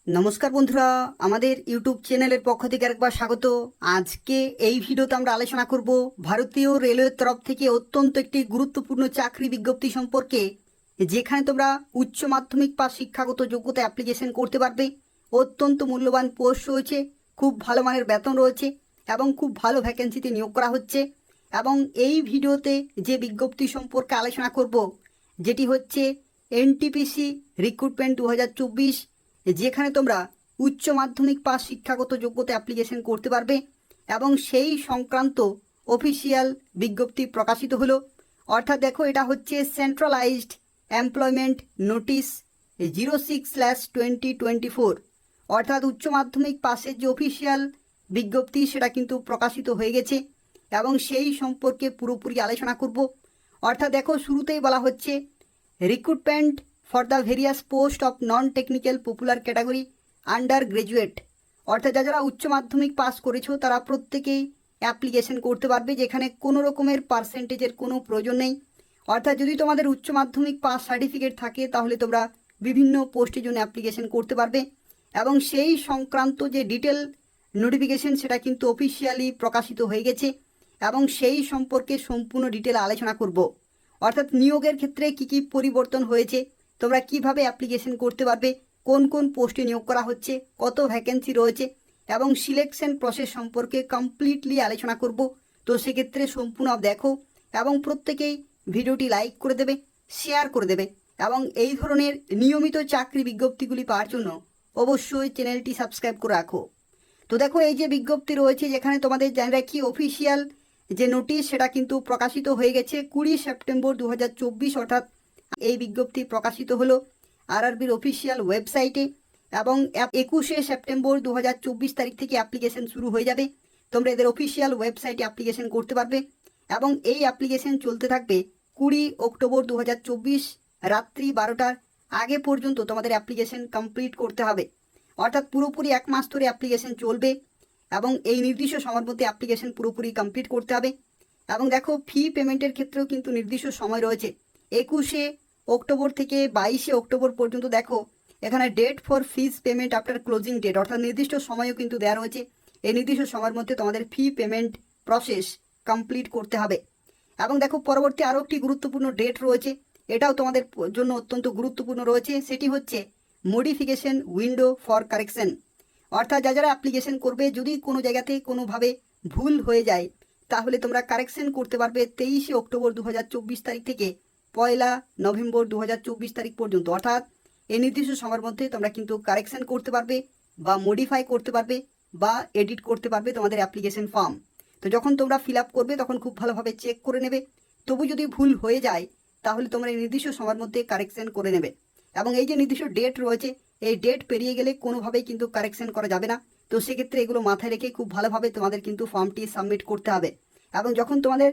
নমস্কার বন্ধুরা, আমাদের ইউটিউব চ্যানেলের পক্ষ থেকে আরেকবার স্বাগত। আজকে এই ভিডিওতে আমরা আলোচনা করব ভারতীয় রেলওয়ের তরফ থেকে অত্যন্ত একটি গুরুত্বপূর্ণ চাকরি বিজ্ঞপ্তি সম্পর্কে, যেখানে তোমরা উচ্চ মাধ্যমিক বা শিক্ষাগত যোগ্যতা অ্যাপ্লিকেশন করতে পারবে। অত্যন্ত মূল্যবান পোস্ট রয়েছে, খুব ভালো মানের বেতন রয়েছে এবং খুব ভালো ভ্যাকেন্সিতে নিয়োগ করা হচ্ছে। এবং এই ভিডিওতে যে বিজ্ঞপ্তি সম্পর্কে আলোচনা করব, যেটি হচ্ছে এনটিপিসি রিক্রুটমেন্ট 2024, যেখানে তোমরা উচ্চ মাধ্যমিক পাস শিক্ষাগত যোগ্যতা অ্যাপ্লিকেশন করতে পারবে এবং সেই সংক্রান্ত অফিসিয়াল বিজ্ঞপ্তি প্রকাশিত হলো। অর্থাৎ দেখো, এটা হচ্ছে সেন্ট্রালাইজড এমপ্লয়মেন্ট নোটিশ 06/2024, অর্থাৎ উচ্চ মাধ্যমিক পাসের যে অফিসিয়াল বিজ্ঞপ্তি সেটা কিন্তু প্রকাশিত হয়ে গেছে এবং সেই সম্পর্কে পুরোপুরি আলোচনা করব। অর্থাৎ দেখো, শুরুতেই বলা হচ্ছে recruitment for the various post of non technical popular category under graduate, অর্থাৎ যারা উচ্চ মাধ্যমিক পাস করেছো তারা প্রত্যেকেই অ্যাপ্লিকেশন করতে পারবে, যেখানে কোনো রকমের পার্সেন্টেজের কোনো প্রয়োজন নেই। অর্থাৎ যদি তোমাদের উচ্চ মাধ্যমিক পাস সার্টিফিকেট থাকে তাহলে তোমরা বিভিন্ন পোস্টের জন্য অ্যাপ্লিকেশন করতে পারবে এবং সেই সংক্রান্ত যে ডিটেল নোটিফিকেশন সেটা কিন্তু অফিসিয়ালি প্রকাশিত হয়ে গেছে এবং সেই সম্পর্কে সম্পূর্ণ ডিটেল আলোচনা করব। অর্থাৎ নিয়োগের ক্ষেত্রে কি কি পরিবর্তন হয়েছে, তোমরা কিভাবে অ্যাপ্লিকেশন করতে পারবে, কোন কোন পোস্টে নিয়োগ করা হচ্ছে, কত ভ্যাকেন্সি রয়েছে এবং সিলেকশন প্রসেস সম্পর্কে কমপ্লিটলি আলোচনা করব। তো সেক্ষেত্রে সম্পূর্ণ দেখো এবং প্রত্যেকেই ভিডিওটি লাইক করে দেবে, শেয়ার করে দেবে এবং এই ধরনের নিয়মিত চাকরি বিজ্ঞপ্তিগুলি পাওয়ার জন্য অবশ্যই চ্যানেলটি সাবস্ক্রাইব করে রাখো। তো দেখো, এই যে বিজ্ঞপ্তি রয়েছে, যেখানে তোমাদের জানা রাখি অফিসিয়াল যে নোটিশ সেটা কিন্তু প্রকাশিত হয়ে গেছে 20 সেপ্টেম্বর 2024, অর্থাৎ এই বিজ্ঞপ্তি প্রকাশিত হলো আরআরবির অফিসিয়াল ওয়েবসাইটে এবং 21 সেপ্টেম্বর 2024 তারিখ থেকে অ্যাপ্লিকেশন শুরু হয়ে যাবে। তোমরা এদের অফিসিয়াল ওয়েবসাইটে অ্যাপ্লিকেশন করতে পারবে এবং এই অ্যাপ্লিকেশন চলতে থাকবে 20 অক্টোবর 2024 রাত্রি 12টার আগে পর্যন্ত তোমাদের অ্যাপ্লিকেশন কমপ্লিট করতে হবে। অর্থাৎ পুরোপুরি 1 মাস ধরে অ্যাপ্লিকেশন চলবে এবং এই নির্দিষ্ট সময়ের মধ্যে অ্যাপ্লিকেশন পুরোপুরি কমপ্লিট করতে হবে। এবং দেখো, ফি পেমেন্টের ক্ষেত্রেও কিন্তু নির্দিষ্ট সময় রয়েছে 21 অক্টোবর থেকে 22 অক্টোবর পর্যন্ত। দেখো, এখানে date for fees payment after closing date, অর্থাৎ নির্দিষ্ট সময়ও কিন্তু দেওয়া রয়েছে। এই নির্দিষ্ট সময়ের মধ্যে তোমাদের ফি পেমেন্ট প্রসেস কমপ্লিট করতে হবে। এবং দেখো, পরবর্তী আরও একটি গুরুত্বপূর্ণ ডেট রয়েছে, এটাও তোমাদের জন্য অত্যন্ত গুরুত্বপূর্ণ রয়েছে, সেটি হচ্ছে মডিফিকেশন উইন্ডো ফর কারেকশন। অর্থাৎ যারা অ্যাপ্লিকেশন করবে, যদি কোনো জায়গাতে কোনোভাবে ভুল হয়ে যায় তাহলে তোমরা কারেকশন করতে পারবে 23 অক্টোবর 2024 তারিখ থেকে 1 নভেম্বর 2024 তারিখ পর্যন্ত। অর্থাৎ এই নির্দিষ্ট সময়ের মধ্যে তোমরা কিন্তু কারেকশন করতে পারবে বা মডিফাই করতে পারবে বা এডিট করতে পারবে তোমাদের অ্যাপ্লিকেশন ফর্ম। তো যখন তোমরা ফিল আপ করবে তখন খুব ভালোভাবে চেক করে নেবে, তবু যদি ভুল হয়ে যায় তাহলে তোমরা এই নির্দিষ্ট সময়ের মধ্যে কারেকশন করে নেবে। এবং এই যে নির্দিষ্ট ডেট রয়েছে, এই ডেট পেরিয়ে গেলে কোনোভাবেই কিন্তু কারেকশন করা যাবে না। তো সেক্ষেত্রে এগুলো মাথায় রেখে খুব ভালোভাবে তোমাদের কিন্তু ফর্মটি সাবমিট করতে হবে। এবং যখন তোমাদের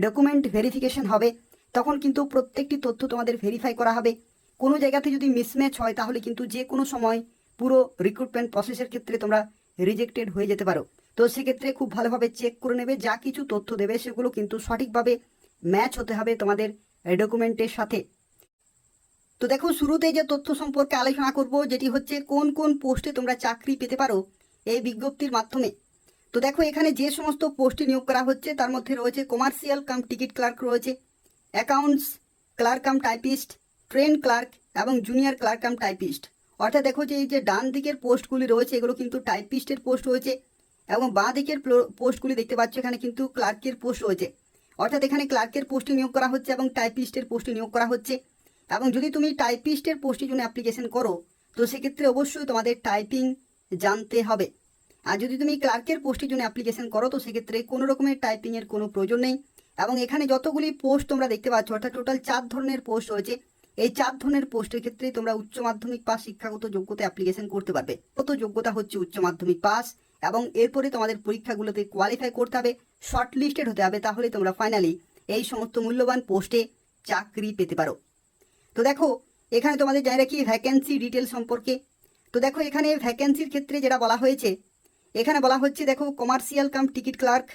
ডকুমেন্ট ভেরিফিকেশন হবে তখন কিন্তু প্রত্যেকটি তথ্য তোমাদের ভেরিফাই করা হবে। কোনো জায়গাতে যদি মিসম্যাচ হয় তাহলে কিন্তু যে কোনো সময় পুরো রিক্রুটমেন্ট প্রসেসের ক্ষেত্রে তোমরা রিজেক্টেড হয়ে যেতে পারো। তো সেক্ষেত্রে খুব ভালোভাবে চেক করে নেবে, যা কিছু তথ্য দেবে সেগুলো কিন্তু সঠিকভাবে ম্যাচ হতে হবে তোমাদের ডকুমেন্টের সাথে। তো দেখো, শুরুতে যে তথ্য সম্পর্কে আলোচনা করব, যেটি হচ্ছে কোন কোন পোস্টে তোমরা চাকরি পেতে পারো এই বিজ্ঞপ্তির মাধ্যমে। তো দেখো, এখানে যে সমস্ত পোস্টে নিয়োগ করা হচ্ছে তার মধ্যে রয়েছে কমার্শিয়াল কাম টিকিট ক্লার্ক রয়েছে, accounts clerk cum typist, train clerk এবং জুনিয়র ক্লার্ক কাম টাইপিস্ট। অর্থাৎ দেখো যে এই যে ডান দিকের পোস্টগুলি রয়েছে এগুলো কিন্তু টাইপিস্টের পোস্ট রয়েছে এবং বাঁ দিকের পোস্টগুলি দেখতে পাচ্ছ এখানে কিন্তু ক্লার্কের পোস্ট রয়েছে। অর্থাৎ এখানে ক্লার্কের পোস্টে নিয়োগ করা হচ্ছে এবং টাইপিস্টের পোস্টে নিয়োগ করা হচ্ছে। এবং যদি তুমি টাইপিস্টের পোস্টের জন্য অ্যাপ্লিকেশন করো তো সেক্ষেত্রে অবশ্যই তোমাদের টাইপিং জানতে হবে। আর যদি তুমি ক্লার্কের পোস্টের জন্য অ্যাপ্লিকেশন করো তো সেক্ষেত্রে কোনো রকমের টাইপিংয়ের কোনো প্রয়োজন নেই। এবং এখানে যতগুলি পোস্ট তোমরা দেখতে পাচ্ছ, অর্থাৎ টোটাল 4 ধরনের পোস্ট রয়েছে। এই 4 ধরনের পোস্টের ক্ষেত্রে তোমরা উচ্চ মাধ্যমিক পাস শিক্ষাগত যোগ্যতা অ্যাপ্লিকেশন করতে পারবে। কত যোগ্যতা হচ্ছে উচ্চ মাধ্যমিক পাস এবং এরপরে তোমাদের পরীক্ষাগুলোতে কোয়ালিফাই করতে হবে, শর্ট লিস্টেড হতে হবে, তাহলে তোমরা ফাইনালি এই সমস্ত মূল্যবান পোস্টে চাকরি পেতে পারো। তো দেখো, এখানে তোমাদের জানা রাখি ভ্যাকেন্সি ডিটেল সম্পর্কে। তো দেখো, এখানে ভ্যাকেন্সির ক্ষেত্রে যেটা বলা হয়েছে, এখানে বলা হচ্ছে দেখো কমার্শিয়াল কাম টিকিট ক্লার্ক,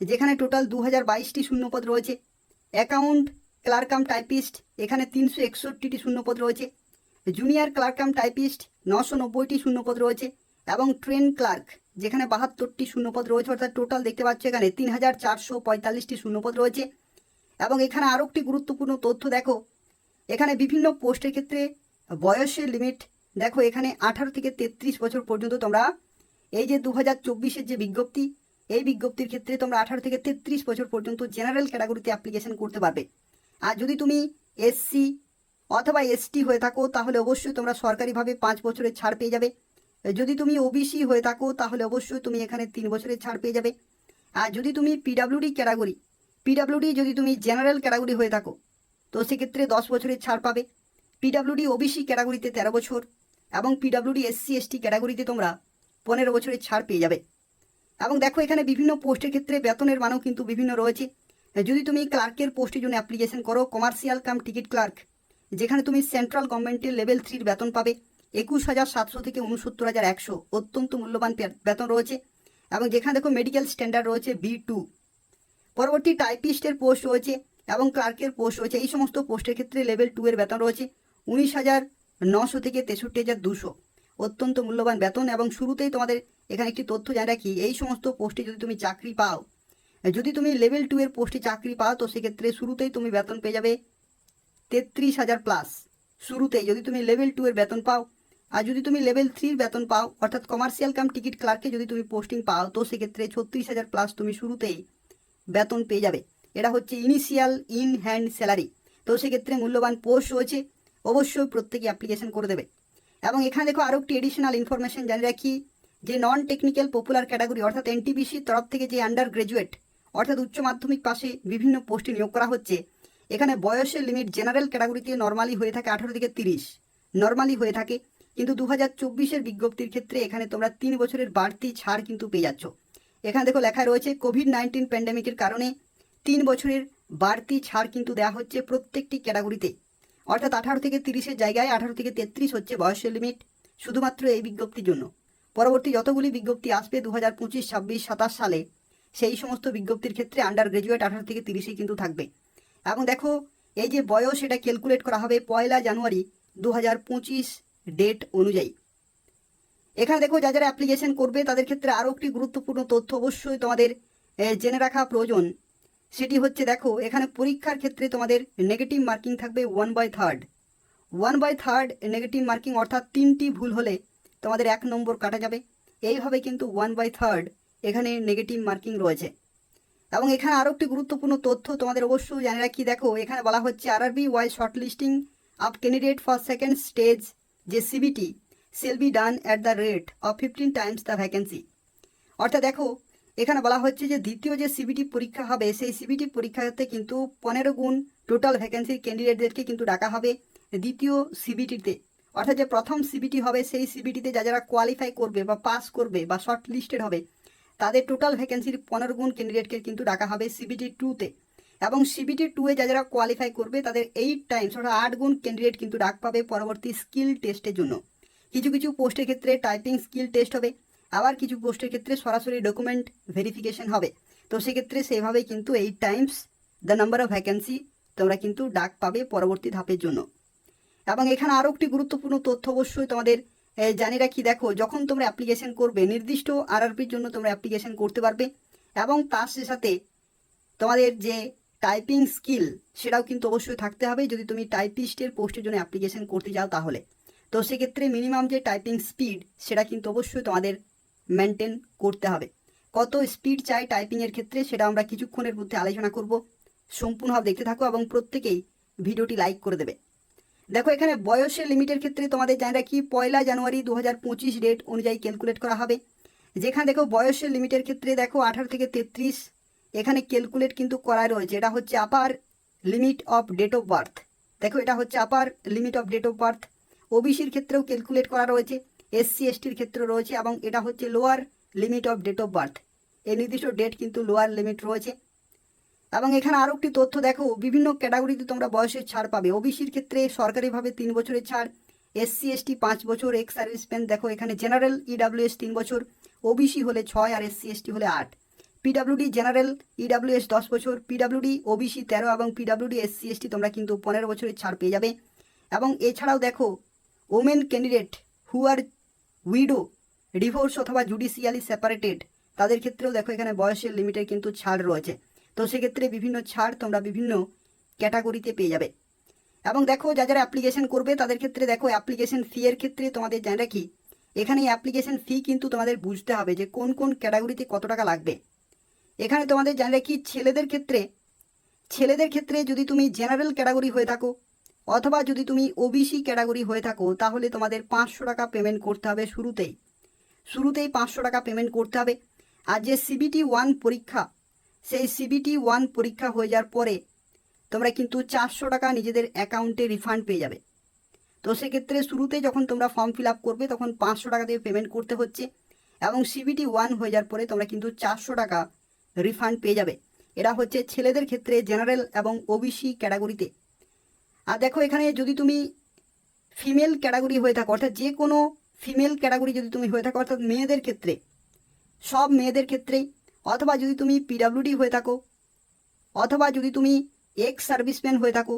যেখানে টোটাল 2022টি শূন্যপদ রয়েছে। অ্যাকাউন্ট ক্লার্ক কাম টাইপিস্ট, এখানে 361টি শূন্যপদ রয়েছে। জুনিয়র ক্লার্ক কাম টাইপিস্ট 990টি শূন্যপদ রয়েছে, এবং ট্রেন ক্লার্ক যেখানে 72টি শূন্যপদ রয়েছে, অর্থাৎ টোটাল দেখতে পাচ্ছ এখানে 3445টি শূন্যপদ রয়েছে। এবং এখানে আরও একটি গুরুত্বপূর্ণ তথ্য দেখো, এখানে বিভিন্ন পোস্টের ক্ষেত্রে বয়সের লিমিট দেখো, এখানে 18 থেকে 33 বছর পর্যন্ত তোমরা এই যে 2024-এর যে বিজ্ঞপ্তি, এই বিজ্ঞপ্তির ক্ষেত্রে তোমরা 18 থেকে 33 বছর পর্যন্ত জেনারেল ক্যাটাগরিতে অ্যাপ্লিকেশন করতে পারবে। আর যদি তুমি এসসি অথবা এসটি হয়ে থাকো তাহলে অবশ্যই তোমরা সরকারিভাবে 5 বছরের ছাড় পেয়ে যাবে। যদি তুমি ওবিসি হয়ে থাকো তাহলে অবশ্যই তুমি এখানে 3 বছরের ছাড় পেয়ে যাবে। আর যদি তুমি পিডাব্লিউডি ক্যাটাগরি, যদি তুমি জেনারেল ক্যাটাগরি হয়ে থাকো তো সেক্ষেত্রে 10 বছরের ছাড় পাবে। পিডাব্লিউডি ওবিসি ক্যাটাগরিতে 13 বছর, এবং পিডাব্লিউডি এসসি এসটি ক্যাটাগরিতে তোমরা 15 বছরের ছাড় পেয়ে যাবে। এবং দেখো এখানে বিভিন্ন পোস্টের ক্ষেত্রে বেতনের মানও কিন্তু বিভিন্ন রয়েছে। যদি তুমি ক্লার্কের পোস্টের জন্য অ্যাপ্লিকেশন করো, কমার্শিয়াল কাম টিকিট ক্লার্ক, যেখানে তুমি সেন্ট্রাল গভর্নমেন্টের লেভেল 3 বেতন পাবে 21,700 থেকে 69,100, অত্যন্ত মূল্যবান বেতন রয়েছে। এবং যেখানে দেখো মেডিকেল স্ট্যান্ডার্ড রয়েছে B2। পরবর্তী টাইপিস্টের পোস্ট রয়েছে এবং ক্লার্কের পোস্ট রয়েছে, এই সমস্ত পোস্টের ক্ষেত্রে লেভেল 2 এর বেতন রয়েছে 19,900 থেকে 63,200, অত্যন্ত মূল্যবান বেতন। এবং শুরুতেই তোমাদের এখানে একটি তথ্য জানা রাখি, এই সমস্ত পোস্টে যদি তুমি চাকরি পাও, যদি তুমি লেভেল 2 এর পোস্টে চাকরি পাও তো সেক্ষেত্রে শুরুতেই তুমি বেতন পেয়ে যাবে 33,000 প্লাস শুরুতেই, যদি তুমি লেভেল 2 এর বেতন পাও। আর যদি তুমি লেভেল 3 এর বেতন পাও, অর্থাৎ কমার্শিয়াল কাম টিকিট ক্লার্কে যদি তুমি পোস্টিং পাও তো সেক্ষেত্রে 36,000 প্লাস তুমি শুরুতেই বেতন পেয়ে যাবে। এটা হচ্ছে ইনিশিয়াল ইন হ্যান্ড স্যালারি। তো সেক্ষেত্রে মূল্যবান পোস্ট রয়েছে, অবশ্যই প্রত্যেকে অ্যাপ্লিকেশন করে দেবে। এবং এখানে দেখো আরও একটি এডিশনাল ইনফরমেশন জানিয়ে রাখি, যে নন টেকনিক্যাল পপুলার ক্যাটাগরি অর্থাৎ এনটিপিসির তরফ থেকে যে আন্ডার গ্রাজুয়েট অর্থাৎ উচ্চ মাধ্যমিক পাশে বিভিন্ন পোস্টে নিয়োগ করা হচ্ছে, এখানে বয়সের লিমিট জেনারেল ক্যাটাগরিতে নর্মালি হয়ে থাকে 18 থেকে 30 নর্মালি হয়ে থাকে, কিন্তু 2024-এর বিজ্ঞপ্তির ক্ষেত্রে এখানে তোমরা 3 বছরের বাড়তি ছাড় কিন্তু পেয়ে যাচ্ছ। এখানে দেখো লেখা রয়েছে কোভিড-19 প্যান্ডেমিকের কারণে 3 বছরের বাড়তি ছাড় কিন্তু দেওয়া হচ্ছে প্রত্যেকটি ক্যাটাগরিতে, অর্থাৎ 18 থেকে 30-এর জায়গায় 18 থেকে 33 হচ্ছে বয়সের লিমিট শুধুমাত্র এই বিজ্ঞপ্তির জন্য। পরবর্তী যতগুলি বিজ্ঞপ্তি আসবে 2025, 26, 27 সালে, সেই সমস্ত বিজ্ঞপ্তির ক্ষেত্রে আন্ডার গ্রাজুয়েট 18 থেকে 30-এই কিন্তু থাকবে। এবং দেখো এই যে বয়স, এটা ক্যালকুলেট করা হবে 1 জানুয়ারি 2025 ডেট অনুযায়ী। এখানে দেখো যারা অ্যাপ্লিকেশন করবে তাদের ক্ষেত্রে আরও একটি গুরুত্বপূর্ণ তথ্য অবশ্যই তোমাদের জেনে রাখা প্রয়োজন, সেটি হচ্ছে দেখো এখানে পরীক্ষার ক্ষেত্রে তোমাদের নেগেটিভ মার্কিং থাকবে 1/3 নেগেটিভ মার্কিং, অর্থাৎ 3টি ভুল হলে তোমাদের 1 নম্বর কাটা যাবে। এইভাবে কিন্তু 1/3 এখানে নেগেটিভ মার্কিং রয়েছে। এবং এখানে আরও একটি গুরুত্বপূর্ণ তথ্য তোমাদের অবশ্যই জানে রাখি, দেখো এখানে বলা হচ্ছে RRB wise short listing of candidate for second stage যে CBT shall be done at the rate of 15 times the vacancy. অর্থাৎ দেখো এখানে বলা হচ্ছে যে দ্বিতীয় যে সিবিটি পরীক্ষা হবে সেই সিবিটি পরীক্ষাতে কিন্তু 15 গুণ টোটাল ভ্যাকেন্সির ক্যান্ডিডেটদেরকে কিন্তু ডাকা হবে দ্বিতীয় সিবিটিতে। অর্থাৎ যে প্রথম সিবিটি হবে সেই সিবিটিতে যারা কোয়ালিফাই করবে বা পাস করবে বা শর্ট লিস্টেড হবে তাদের টোটাল ভ্যাকেন্সির 15 গুণ ক্যান্ডিডেটকে কিন্তু ডাকা হবে সিবিটি 2-তে। এবং সিবিটি 2-এ যারা কোয়ালিফাই করবে তাদের 8 টাইমস অর্থাৎ 8 গুণ ক্যান্ডিডেট কিন্তু ডাক পাবে পরবর্তী স্কিল টেস্টের জন্য। কিছু কিছু পোস্টের ক্ষেত্রে টাইপিং স্কিল টেস্ট হবে, আবার কিছু পোস্টের ক্ষেত্রে সরাসরি ডকুমেন্ট ভেরিফিকেশন হবে। তো সেক্ষেত্রে সেভাবেই কিন্তু 8 Times the number of vacancy তোমরা কিন্তু ডাক পাবে পরবর্তী ধাপের জন্য। এবং এখানে আরও একটি গুরুত্বপূর্ণ তথ্য অবশ্যই তোমাদের জানিয়ে রাখি, দেখো যখন তোমরা অ্যাপ্লিকেশন করবে নির্দিষ্ট RRPর জন্য তোমরা অ্যাপ্লিকেশন করতে পারবে, এবং তার সাথে তোমাদের যে টাইপিং স্কিল সেটাও কিন্তু অবশ্যই থাকতে হবে যদি তুমি টাইপিস্টের পোস্টের জন্য অ্যাপ্লিকেশন করতে যাও তাহলে। তো সেক্ষেত্রে মিনিমাম যে টাইপিং স্পিড সেটা কিন্তু অবশ্যই তোমাদের মেনটেন করতে হবে। কত স্পিড চাই টাইপিংয়ের ক্ষেত্রে সেটা আমরা কিছুক্ষণের মধ্যে আলোচনা করব, সম্পূর্ণভাবে দেখতে থাকো এবং প্রত্যেকেই ভিডিওটি লাইক করে দেবে। দেখো এখানে বয়সের লিমিটের ক্ষেত্রে তোমাদের জানা রাখি 1 জানুয়ারি 2025 ডেট অনুযায়ী ক্যালকুলেট করা হবে। যেখানে দেখো বয়সের লিমিটের ক্ষেত্রে দেখো 18 থেকে 33 এখানে ক্যালকুলেট কিন্তু করা রয়েছে, এটা হচ্ছে upper limit of date of birth. দেখো এটা হচ্ছে upper limit of date of birth. ওবিসির ক্ষেত্রেও ক্যালকুলেট করা রয়েছে, SC STর ক্ষেত্রে রয়েছে, এবং এটা হচ্ছে lower limit of date of birth. এই নির্দিষ্ট ডেট কিন্তু লোয়ার লিমিট রয়েছে। এবং এখানে আরও একটি তথ্য দেখো, বিভিন্ন ক্যাটাগরিতে তোমরা বয়সের ছাড় পাবে। ওবিসির ক্ষেত্রে সরকারিভাবে 3 বছরের ছাড়, SC ST 5 বছর, এক্স সার্ভিসম্যান দেখো এখানে জেনারেল EWS 3 বছর, ওবিসি হলে 6 আর SC ST হলে 8। পিডাব্লিউডি জেনারেল EWS 10 বছর, পিডাব্লিউডি ওবিসি 13 এবং পিডাব্লিউডি SC ST তোমরা কিন্তু 15 বছরের ছাড় পেয়ে যাবে। এবং এছাড়াও দেখো women candidate who are widow, divorce অথবা জুডিশিয়ালি সেপারেটেড, তাদের ক্ষেত্রেও দেখো এখানে বয়সের লিমিটের কিন্তু ছাড় রয়েছে। তো সেক্ষেত্রে বিভিন্ন ছাড় তোমরা বিভিন্ন ক্যাটাগরিতে পেয়ে যাবে। এবং দেখো যারা অ্যাপ্লিকেশন করবে তাদের ক্ষেত্রে দেখো অ্যাপ্লিকেশন ফি এর ক্ষেত্রে তোমাদের জানা রাখি, এখানে অ্যাপ্লিকেশন ফি কিন্তু তোমাদের বুঝতে হবে যে কোন কোন ক্যাটাগরিতে কত টাকা লাগবে। এখানে তোমাদের জানা রাখি ছেলেদের ক্ষেত্রে যদি তুমি জেনারেল ক্যাটাগরি হয়ে থাকো অথবা যদি তুমি ওবিসি ক্যাটাগরি হয়ে থাকো তাহলে তোমাদের 500 টাকা পেমেন্ট করতে হবে শুরুতেই 500 টাকা পেমেন্ট করতে হবে। আর যে CBT 1 পরীক্ষা, সেই CBT 1 পরীক্ষা হয়ে যাওয়ার পরে তোমরা কিন্তু 400 টাকা নিজেদের অ্যাকাউন্টে রিফান্ড পেয়ে যাবে। তো সেক্ষেত্রে শুরুতে যখন তোমরা ফর্ম ফিল আপ করবে তখন 500 টাকা দিয়ে পেমেন্ট করতে হচ্ছে, এবং CBT 1 হয়ে যাওয়ার পরে তোমরা কিন্তু 400 টাকা রিফান্ড পেয়ে যাবে। এটা হচ্ছে ছেলেদের ক্ষেত্রে জেনারেল এবং ওবিসি ক্যাটাগরিতে। আর দেখো এখানে যদি তুমি ফিমেল ক্যাটাগরি হয়ে থাকো, অর্থাৎ যে কোনো ফিমেল ক্যাটাগরি যদি তুমি হয়ে থাকো, অর্থাৎ মেয়েদের ক্ষেত্রে, সব মেয়েদের ক্ষেত্রেই, অথবা যদি তুমি PWD হয়ে থাকো, অথবা যদি তুমি এক্স সার্ভিসম্যান হয়ে থাকো,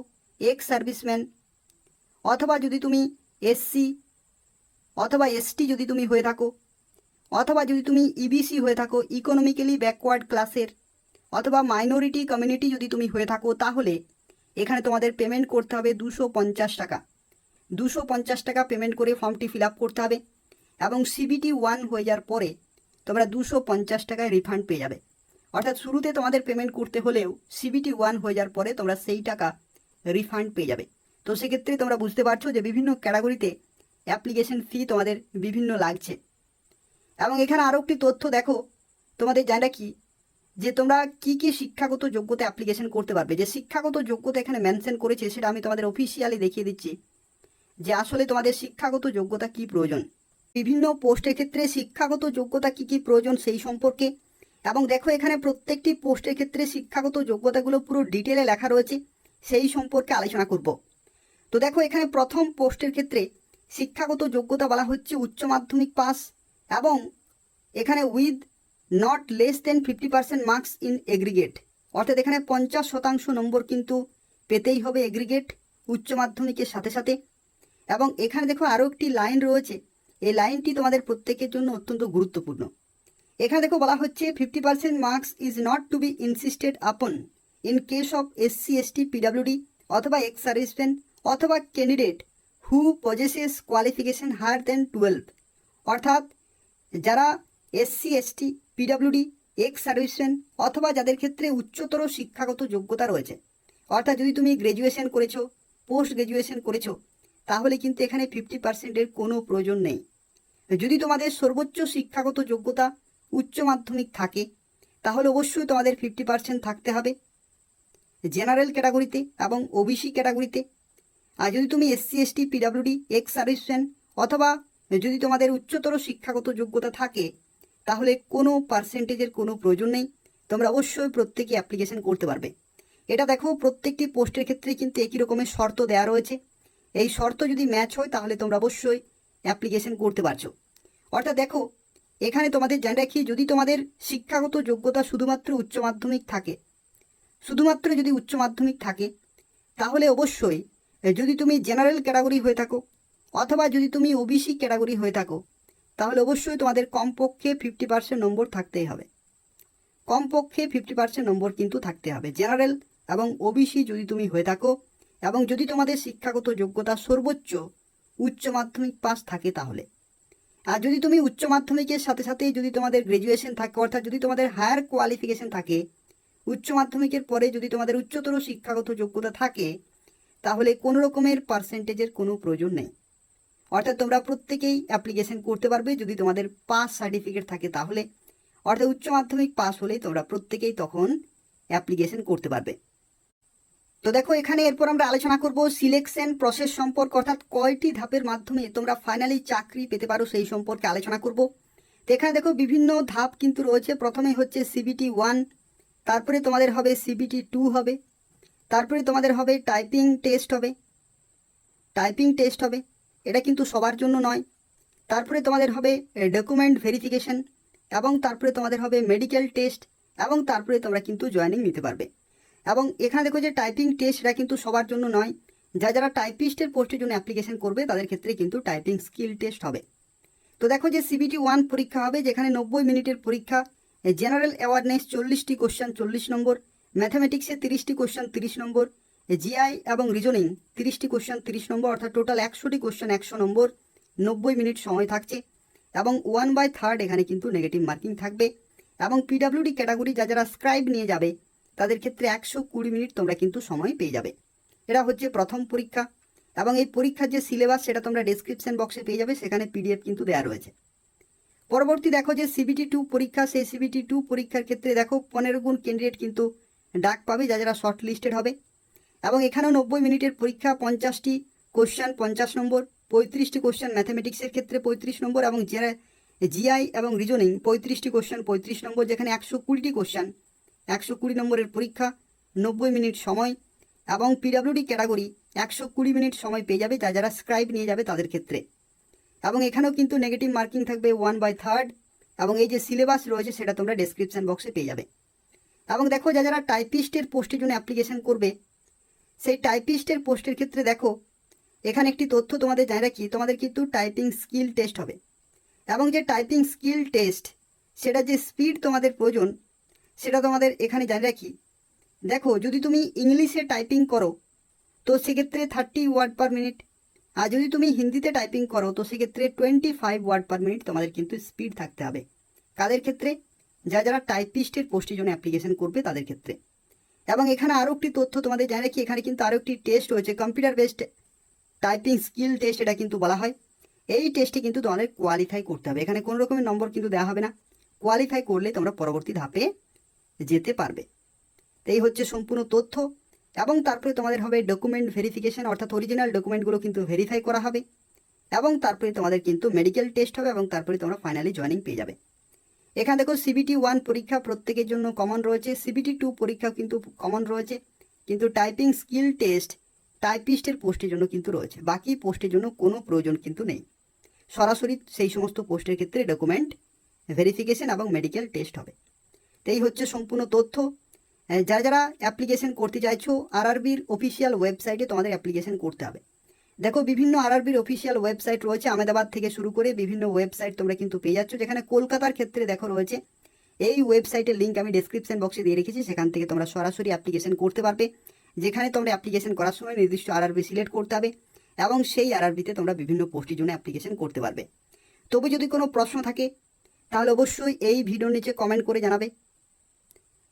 অথবা যদি তুমি SC অথবা ST যদি তুমি হয়ে থাকো, অথবা যদি তুমি EBC হয়ে থাকো, ইকোনমিক্যালি ব্যাকওয়ার্ড ক্লাসের, অথবা মাইনরিটি কমিউনিটি যদি তুমি হয়ে থাকো, তাহলে এখানে তোমাদের পেমেন্ট করতে হবে 250 টাকা। 250 টাকা পেমেন্ট করে ফর্মটি ফিল আপ করতে হবে, এবং CBT 1 হয়ে যাওয়ার পরে তোমরা 250 টাকায় রিফান্ড পেয়ে যাবে। অর্থাৎ শুরুতে তোমাদের পেমেন্ট করতে হলেও CBT 1 হয়ে যাওয়ার পরে তোমরা সেই টাকা রিফান্ড পেয়ে যাবে। তো সেক্ষেত্রে তোমরা বুঝতে পারছো যে বিভিন্ন ক্যাটাগরিতে অ্যাপ্লিকেশন ফি তোমাদের বিভিন্ন লাগছে। এবং এখানে আরও একটি তথ্য দেখো, তোমাদের জানা কি যে তোমরা কি কি শিক্ষাগত যোগ্যতা অ্যাপ্লিকেশন করতে পারবে। যে শিক্ষাগত যোগ্যতা এখানে মেনশন করেছে সেটা আমি তোমাদের অফিসিয়ালি দেখিয়ে দিচ্ছি যে আসলে তোমাদের শিক্ষাগত যোগ্যতা কি প্রয়োজন, বিভিন্ন পোস্টের ক্ষেত্রে শিক্ষাগত যোগ্যতা কি কি প্রয়োজন সেই সম্পর্কে। এবং দেখো এখানে প্রত্যেকটি পোস্টের ক্ষেত্রে শিক্ষাগত যোগ্যতাগুলো পুরো ডিটেলে লেখা রয়েছে, সেই সম্পর্কে আলোচনা করব। তো দেখো এখানে প্রথম পোস্টের ক্ষেত্রে শিক্ষাগত যোগ্যতা বলা হচ্ছে উচ্চ মাধ্যমিক পাস, এবং এখানে with not less than 50% marks in aggregate, অর্থাৎ এখানে 50% নম্বর কিন্তু পেতেই হবে এগ্রিগেট উচ্চ মাধ্যমিকের সাথে সাথে। এবং এখানে দেখো আরও একটি লাইন রয়েছে, এই লাইনটি তোমাদের প্রত্যেকের জন্য অত্যন্ত গুরুত্বপূর্ণ। এখানে দেখো বলা হচ্ছে 50% marks is not to be insisted upon in case of SC ST PWD অথবা এক্স সার্ভিসম্যান অথবা candidate who possesses qualification higher than 12, অর্থাৎ যারা SC ST PWD ex serviceman অথবা যাদের ক্ষেত্রে উচ্চতর শিক্ষাগত যোগ্যতা রয়েছে, অর্থাৎ যদি তুমি গ্র্যাজুয়েশন করেছো, পোস্ট গ্র্যাজুয়েশন করেছো, তাহলে কিন্তু এখানে 50%-এর কোনো প্রয়োজন নেই। যদি তোমাদের সর্বোচ্চ শিক্ষাগত যোগ্যতা উচ্চ মাধ্যমিক থাকে তাহলে অবশ্যই তোমাদের 50% থাকতে হবে জেনারেল ক্যাটাগরিতে এবং ওবিসি ক্যাটাগরিতে। আর যদি তুমি SC ST PWD ex serviceman অথবা যদি তোমাদের উচ্চতর শিক্ষাগত যোগ্যতা থাকে তাহলে কোনো পার্সেন্টেজের কোনো প্রয়োজন নেই, তোমরা অবশ্যই প্রত্যেকে অ্যাপ্লিকেশন করতে পারবে। এটা দেখো প্রত্যেকটি পোস্টের ক্ষেত্রে কিন্তু একই রকমের শর্ত দেওয়া রয়েছে, এই শর্ত যদি ম্যাচ হয় তাহলে তোমরা অবশ্যই অ্যাপ্লিকেশন করতে পারছো। অর্থাৎ দেখো এখানে তোমাদের জানা রাখি, যদি তোমাদের শিক্ষাগত যোগ্যতা শুধুমাত্র উচ্চ মাধ্যমিক থাকে, শুধুমাত্র যদি উচ্চ মাধ্যমিক থাকে তাহলে অবশ্যই, যদি তুমি জেনারেল ক্যাটাগরি হয়ে থাকো অথবা যদি তুমি ওবিসি ক্যাটাগরি হয়ে থাকো তাহলে অবশ্যই তোমাদের কমপক্ষে 50% নম্বর থাকতেই হবে, কমপক্ষে 50% নম্বর কিন্তু থাকতে হবে জেনারেল এবং ওবিসি যদি তুমি হয়ে থাকো, এবং যদি তোমাদের শিক্ষাগত যোগ্যতা সর্বোচ্চ উচ্চ মাধ্যমিক পাস থাকে তাহলে। আর যদি তুমি উচ্চ মাধ্যমিকের সাথে সাথে যদি তোমাদের গ্র্যাজুয়েশন থাকে, অর্থাৎ যদি তোমাদের হায়ার কোয়ালিফিকেশন থাকে, উচ্চ মাধ্যমিকের পরে যদি তোমাদের উচ্চতর শিক্ষাগত যোগ্যতা থাকে তাহলে কোনো রকমের পার্সেন্টেজের কোনো প্রয়োজন নেই। অর্থাৎ তোমরা প্রত্যেকেই অ্যাপ্লিকেশন করতে পারবে যদি তোমাদের পাস সার্টিফিকেট থাকে তাহলে, অর্থাৎ উচ্চ মাধ্যমিক পাস হলেই তোমরা প্রত্যেকেই তখন অ্যাপ্লিকেশন করতে পারবে। তো দেখো এখানে এরপর আমরা আলোচনা করব সিলেকশন প্রসেস সম্পর্কে, অর্থাৎ কয়টি ধাপের মাধ্যমে তোমরা ফাইনালি চাকরি পেতে পারো সেই সম্পর্কে আলোচনা করব। তো এখানে দেখো বিভিন্ন ধাপ কিন্তু রয়েছে। প্রথমেই হচ্ছে CBT 1, তারপরে তোমাদের হবে CBT 2 হবে, তারপরে তোমাদের হবে টাইপিং টেস্ট হবে, এটা কিন্তু সবার জন্য নয়। তারপরে তোমাদের হবে ডকুমেন্ট ভেরিফিকেশন, এবং তারপরে তোমাদের হবে মেডিকেল টেস্ট, এবং তারপরে তোমরা কিন্তু জয়েনিং নিতে পারবে। এবং এখানে দেখো যে টাইপিং টেস্ট এটা কিন্তু সবার জন্য নয়, যারা টাইপিস্টের পোস্টের জন্য অ্যাপ্লিকেশন করবে তাদের ক্ষেত্রে কিন্তু টাইপিং স্কিল টেস্ট হবে। তো দেখো যে CBT 1 পরীক্ষা হবে, যেখানে 90 মিনিটের পরীক্ষা। জেনারেল অ্যাওয়ারনেস 40টি কোশ্চেন 40 নম্বর, ম্যাথামেটিক্সে 30টি কোশ্চেন 30 নম্বর, জিআই এবং রিজনিং 30টি কোশ্চেন 30 নম্বর, অর্থাৎ টোটাল 100টি কোশ্চেন 100 নম্বর, 90 মিনিট সময় থাকছে। এবং 1/3 এখানে কিন্তু নেগেটিভ মার্কিং থাকবে। এবং PWD ক্যাটাগরি যারা স্ক্রাইব নিয়ে যাবে তাদের ক্ষেত্রে 120 মিনিট তোমরা কিন্তু সময় পেয়ে যাবে। এটা হচ্ছে প্রথম পরীক্ষা। এবং এই পরীক্ষার যে সিলেবাস সেটা তোমরা ডেসক্রিপশন বক্সে পেয়ে যাবে, সেখানে PDF কিন্তু দেওয়া রয়েছে। পরবর্তী দেখো যে CBT 2 পরীক্ষা, সেই CBT 2 পরীক্ষার ক্ষেত্রে দেখো 15 গুণ ক্যান্ডিডেট কিন্তু ডাক পাবে যারা শর্ট লিস্টেড হবে। এবং এখানেও 90 মিনিটের পরীক্ষা, 50টি কোশ্চেন 50 নম্বর, 35টি কোশ্চেন ম্যাথামেটিক্সের ক্ষেত্রে 35 নম্বর, এবং জিআই এবং রিজনিং 35টি কোশ্চেন 35 নম্বর, যেখানে 120টি কোশ্চেন 120 নম্বরের পরীক্ষা, 90 মিনিট সময়। এবং PWD ক্যাটাগরি 120 মিনিট সময় পেয়ে যাবে যারা স্ক্রাইব নিয়ে যাবে তাদের ক্ষেত্রে। এবং এখানেও কিন্তু নেগেটিভ মার্কিং থাকবে 1/3। এবং এই যে সিলেবাস রয়েছে সেটা তোমরা ডেসক্রিপশন বক্সে পেয়ে যাবে। এবং দেখো যারা টাইপিস্টের পোস্টের জন্য অ্যাপ্লিকেশন করবে, সেই টাইপিস্টের পোস্টের ক্ষেত্রে দেখো এখানে একটি তথ্য তোমাদের জানিয়ে রাখি, তোমাদের কিন্তু টাইপিং স্কিল টেস্ট হবে। এবং যে টাইপিং স্কিল টেস্ট সেটা যে স্পিড তোমাদের প্রয়োজন সেটা তোমাদের এখানে জানিয়ে রাখি। দেখো যদি তুমি ইংলিশে টাইপিং করো তো সেক্ষেত্রে 30 ওয়ার্ড পার মিনিট, আর যদি তুমি হিন্দিতে টাইপিং করো তো সেক্ষেত্রে 25 ওয়ার্ড পার মিনিট তোমাদের কিন্তু স্পিড থাকতে হবে। কাদের ক্ষেত্রে? যারা টাইপিস্টের পোস্টের জন্য অ্যাপ্লিকেশন করবে তাদের ক্ষেত্রে। এবং এখানে আরও একটি তথ্য তোমাদের জানিয়ে রাখি, এখানে কিন্তু আরও একটি টেস্ট রয়েছে, computer based typing skill test এটা কিন্তু বলা হয়। এই টেস্টে কিন্তু তোমাদের কোয়ালিফাই করতে হবে, এখানে কোনো রকমের নম্বর কিন্তু দেওয়া হবে না। কোয়ালিফাই করলে তোমরা পরবর্তী ধাপে যেতে পারবে। তো এই হচ্ছে সম্পূর্ণ তথ্য। এবং তারপরে তোমাদের হবে ডকুমেন্ট ভেরিফিকেশন, অর্থাৎ অরিজিনাল ডকুমেন্টগুলো কিন্তু ভেরিফাই করা হবে। এবং তারপরে তোমাদের কিন্তু মেডিকেল টেস্ট হবে, এবং তারপরে তোমরা ফাইনালি জয়েনিং পেয়ে যাবে। এখানে দেখো CBT 1 পরীক্ষা প্রত্যেকের জন্য কমন রয়েছে, CBT 2 পরীক্ষা কিন্তু কমন রয়েছে, কিন্তু টাইপিং স্কিল টেস্ট টাইপিস্টের পোস্টের জন্য কিন্তু রয়েছে, বাকি পোস্টের জন্য কোনো প্রয়োজন কিন্তু নেই। সরাসরি সেই সমস্ত পোস্টের ক্ষেত্রে ডকুমেন্ট ভেরিফিকেশন এবং মেডিকেল টেস্ট হবে। তো এই হচ্ছে সম্পূর্ণ তথ্য। যারা অ্যাপ্লিকেশন করতে চাইছো RRBর অফিসিয়াল ওয়েবসাইটে তোমাদের অ্যাপ্লিকেশন করতে হবে। দেখো বিভিন্ন RRBর অফিসিয়াল ওয়েবসাইট রয়েছে, আহমেদাবাদ থেকে শুরু করে বিভিন্ন ওয়েবসাইট তোমরা কিন্তু পেয়ে যাচ্ছ। যেখানে কলকাতার ক্ষেত্রে দেখো রয়েছে, এই ওয়েবসাইটের লিঙ্ক আমি ডেসক্রিপশন বক্সে দিয়ে রেখেছি, সেখান থেকে তোমরা সরাসরি অ্যাপ্লিকেশন করতে পারবে। যেখানে তোমরা অ্যাপ্লিকেশন করার সময় নির্দিষ্ট RRB সিলেক্ট করতে হবে, এবং সেই RRBতে তোমরা বিভিন্ন পোস্টের জন্য অ্যাপ্লিকেশন করতে পারবে। তবে যদি কোনো প্রশ্ন থাকে তাহলে অবশ্যই এই ভিডিওর নিচে কমেন্ট করে জানাবে,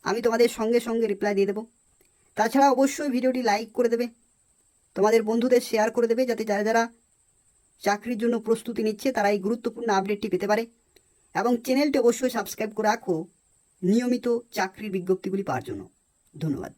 আমি তোমাদের সঙ্গে সঙ্গে রিপ্লাই দিয়ে দেবো। তাছাড়া অবশ্যই ভিডিওটি লাইক করে দেবে, তোমাদের বন্ধুদের শেয়ার করে দেবে, যাতে যারা চাকরির জন্য প্রস্তুতি নিচ্ছে তারা এই গুরুত্বপূর্ণ আপডেটটি পেতে পারে। এবং চ্যানেলটি অবশ্যই সাবস্ক্রাইব করে রাখো নিয়মিত চাকরির বিজ্ঞপ্তিগুলি পাওয়ার জন্য। ধন্যবাদ।